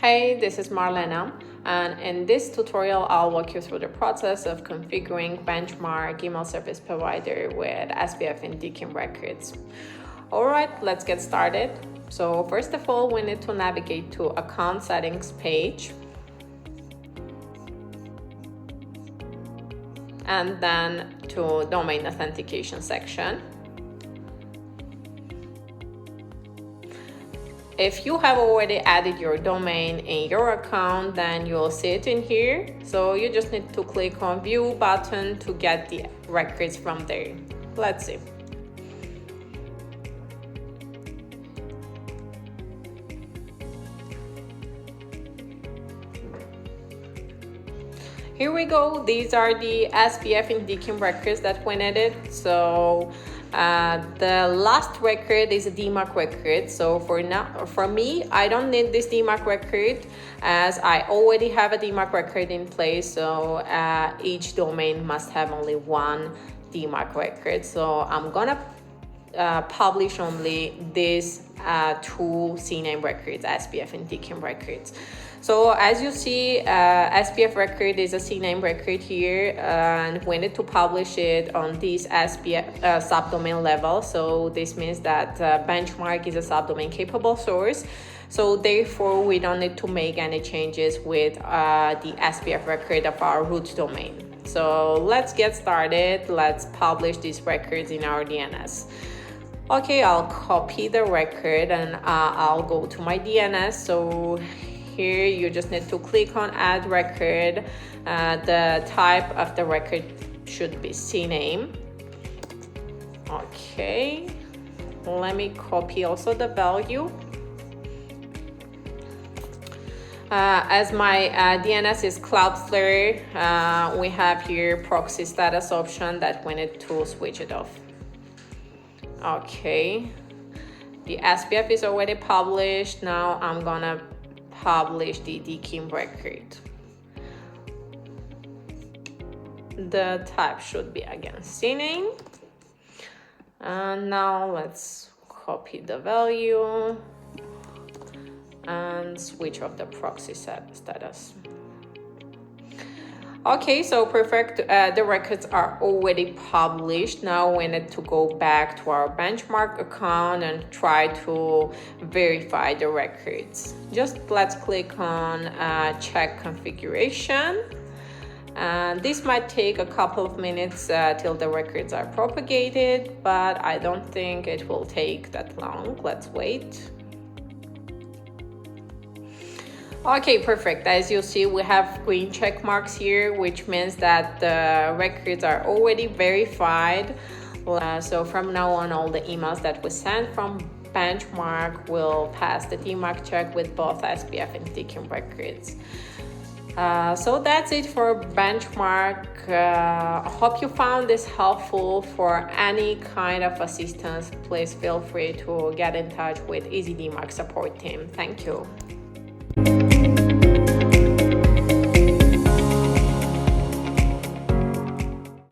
Hey, this is Marlena, and in this tutorial I'll walk you through the process of configuring Benchmark email service provider with SPF and DKIM records. Alright, let's get started. So first of all, we need to navigate to account settings page and then to domain authentication section. If you have already added your domain in your account, then you'll see it in here. So you just need to click on view button to get the records from there. Let's see. Here we go. These are the SPF and DKIM records that we needed. So the last record is a DMARC record. So for me, I don't need this DMARC record as I already have a DMARC record in place. So each domain must have only one DMARC record. So I'm gonna publish only these two CNAME records, SPF and DKIM records. So as you see, SPF record is a CNAME record here, and we need to publish it on this SPF subdomain level. So this means that Benchmark is a subdomain capable source. So therefore, we don't need to make any changes with the SPF record of our root domain. So let's get started. Let's publish these records in our DNS. Okay, I'll copy the record and I'll go to my DNS. So here you just need to click on add record. The type of the record should be CNAME. Okay, let me copy also the value. As my DNS is Cloudflare, we have here proxy status option that we need to switch it off. Okay, the SPF is already published. Now I'm gonna publish the DKIM record. The type should be again CNAME. And now let's copy the value and switch off the proxy status. Okay, so perfect. The records are already published. Now we need to go back to our Benchmark account and try to verify the records. Just let's click on check configuration. And this might take a couple of minutes till the records are propagated, but I don't think it will take that long. Let's wait. Okay, perfect. As you see, we have green check marks here, which means that the records are already verified. So from now on, all the emails that we send from Benchmark will pass the DMARC check with both SPF and DKIM records. So that's it for Benchmark. I hope you found this helpful. For any kind of assistance, please feel free to get in touch with EasyDMARC support team. Thank you.